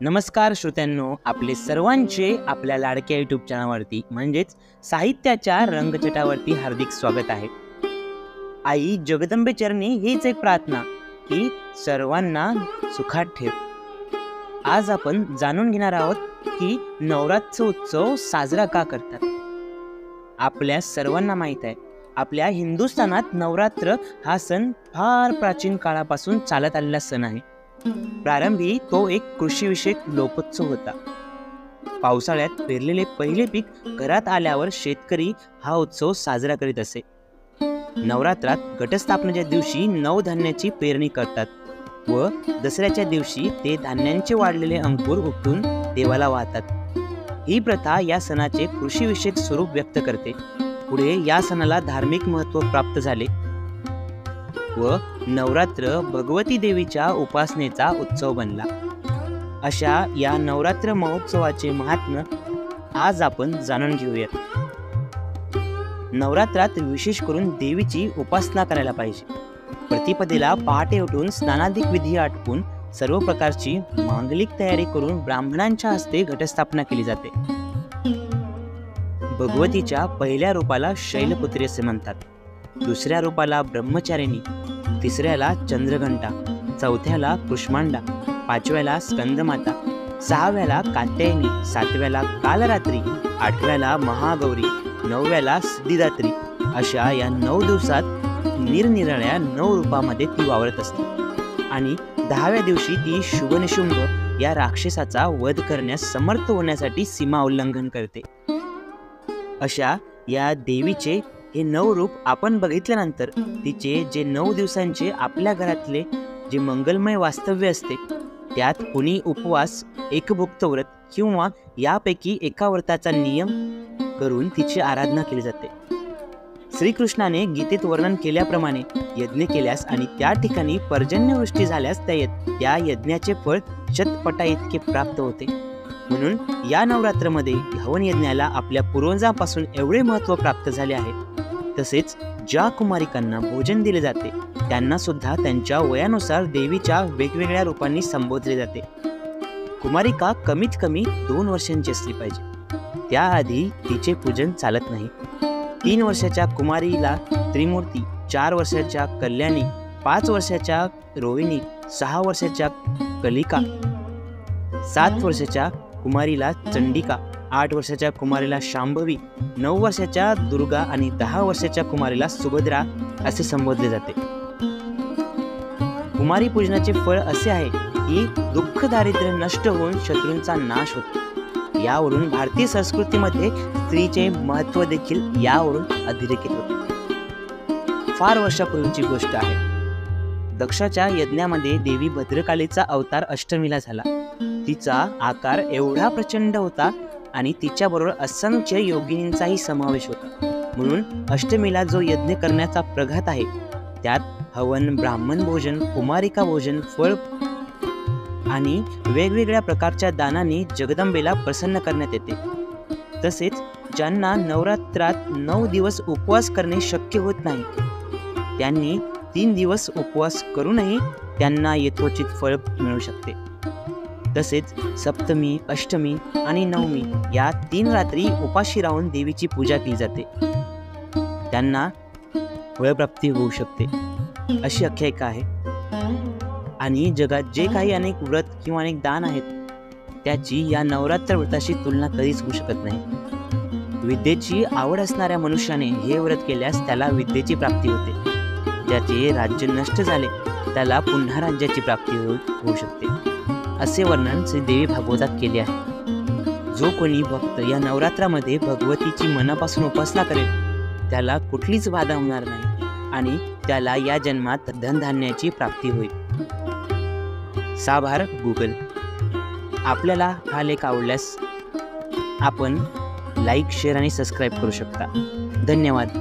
नमस्कार श्रोत्यांनो, आपले सर्वांचे आपल्या लाडक्या यूट्यूब चॅनलवरती म्हणजेच साहित्याच्या रंगछटावरती हार्दिक स्वागत आहे। आई जगदंबे चरणी हीच एक प्रार्थना की सर्वांना सुखात ठेव। आज आपण जाणून घेणार आहोत की नवरात्र उत्सव साजरा का करतात। आपल्या सर्वांना माहित आहे, आपल्या हिंदुस्थानात नवरात्र हा सण फार प्राचीन काळापासून चालत आलेला सण आहे। प्रारंभी तो एक कृषीविषयक लोकोत्सव होता। पावसाळ्यात पेरलेले पहिले पीक घरात आल्यावर शेतकरी हा उत्सव साजरा करीत असे। नवरात्रात घटस्थापनेच्या दिवशी नवधान्याची पेरणी करतात व दसऱ्याच्या दिवशी ते धान्यांचे वाढलेले अंकुर उपटून देवाला वाहतात। ही प्रथा या सणाचे कृषीविषयक स्वरूप व्यक्त करते। पुढे या सणाला धार्मिक महत्त्व प्राप्त झाले व नवरात्र भगवती देवीच्या उपासनेचा उत्सव बनला। अशा या नवरात्र महोत्सवाचे महात्म्य आज आपण जाणून घेऊयात। नवरात्रात विशेष करून देवीची उपासना करायला पाहिजे। प्रतिपदेला पहाटे उठून स्नानादिक विधी आटपून सर्व प्रकारची मांगलिक तयारी करून ब्राह्मणांच्या हस्ते घटस्थापना केली जाते। भगवतीच्या पहिल्या रूपाला शैलपुत्री असे म्हणतात, दुसऱ्या रूपाला ब्रह्मचारिणी, तिसऱ्याला चंद्रघंटा, चौथ्याला कुष्मांडा, पाचव्याला स्कंदमाता, सहाव्याला कात्यायनी, सातव्याला कालरात्री, आठव्याला महागौरी, नवव्याला सिद्धिदात्री अशा या 9 दिवसात निरनिराळ्या 9 रूपामध्ये ती वावरत असते आणि 10व्या दिवशी ती शुभनिशुंभ या राक्षसाचा वध करण्यास समर्थ होण्यासाठी सीमा उल्लंघन करते। अशा या देवीचे हे 9 रूप आपण बघितल्यानंतर तिचे जे 9 दिवसांचे आपल्या घरातले जे मंगलमय वास्तव्य असते त्यात कुणी उपवास, एकभुक्त व्रत किंवा यापैकी एका व्रताचा नियम करून तिची आराधना केली जाते। श्रीकृष्णाने गीतेत वर्णन केल्याप्रमाणे यज्ञ केल्यास आणि त्या ठिकाणी पर्जन्यवृष्टी झाल्यास त्या यज्ञाचे फळ शतपटा इतके प्राप्त होते। म्हणून या नवरात्रमध्ये हवन यज्ञाला आपल्या पूर्वजांपासून एवढे महत्त्व प्राप्त झाले आहे। तसेच ज्या कुमारिकांना भोजन दिले जाते त्यांना सुद्धा त्यांच्या वयानुसार देवीच्या वेगवेगळ्या रूपांनी संबोधले जाते। कुमारिका कमीत कमी 2 वर्षांची असली पाहिजे, त्याआधी तिचे पूजन चालत नाही। 3 वर्षाच्या कुमारीला त्रिमूर्ती, 4 वर्षाच्या कल्याणी, 5 वर्षाच्या रोहिणी, 6 वर्षाच्या कलिका, 7 वर्षाच्या कुमारीला चंडिका, 8 वर्षाच्या कुमारीला शांभवी, 9 वर्षाच्या दुर्गा आणि 10 वर्षाच्या कुमारीला सुभद्रा असे संबोधले जाते। कुमारी पूजनाचे फळ असे आहे की दुःख दारिद्र्य नष्ट होऊन शत्रूंचा नाश होतो। यावरून भारतीय संस्कृतीमध्ये स्त्रीचे महत्त्व देखील यावरून अधोरेखित होते। फार वर्षापूर्वीची गोष्ट आहे। दक्षाच्या यज्ञामध्ये देवी भद्रकालीचा अवतार अष्टमीला झाला। तिचा आकार एवढा प्रचंड होता आणि तिच्याबरोबर असंख्य योगिनींचाही समावेश होता। म्हणून अष्टमीला जो यज्ञ करण्याचा प्रघात आहे त्यात हवन, ब्राह्मण भोजन, कुमारिका भोजन, फळ आणि वेगवेगळ्या प्रकारच्या दानांनी जगदंबेला प्रसन्न करण्यात येते। तसेच ज्यांना नवरात्रात 9 दिवस उपवास करणे शक्य होत नाही त्यांनी 3 दिवस उपवास करूनही त्यांना यथोचित फळ मिळू शकते। तसेच सप्तमी, अष्टमी आणि नवमी या 3 रात्री उपाशी राहून देवीची पूजा केली जाते, त्यांना फळप्राप्ती होऊ शकते अशी आख्यायिका आहे। आणि जगात जे काही अनेक व्रत किंवा अनेक दान आहेत त्याची या नवरात्र व्रताशी तुलना कधीच होऊ शकत नाही। विद्येची आवड असणाऱ्या मनुष्याने हे व्रत केल्यास त्याला विद्येची प्राप्ती होते। ज्याचे राज्य नष्ट झाले त्याला पुन्हा राज्याची प्राप्ती होऊ शकते असे वर्णन श्री देवी भागवतात केले आहे। जो कोणी भक्त या नवरात्रामध्ये भगवतीची मनापासून उपासना करेल त्याला कुठलीच बाधा होणार नाही आणि त्याला या जन्मात धनधान्याची प्राप्ती होईल। साभार गुगल। आपल्याला हा लेख आवडल्यास आपण लाईक, शेअर आणि सबस्क्राईब करू शकता। धन्यवाद।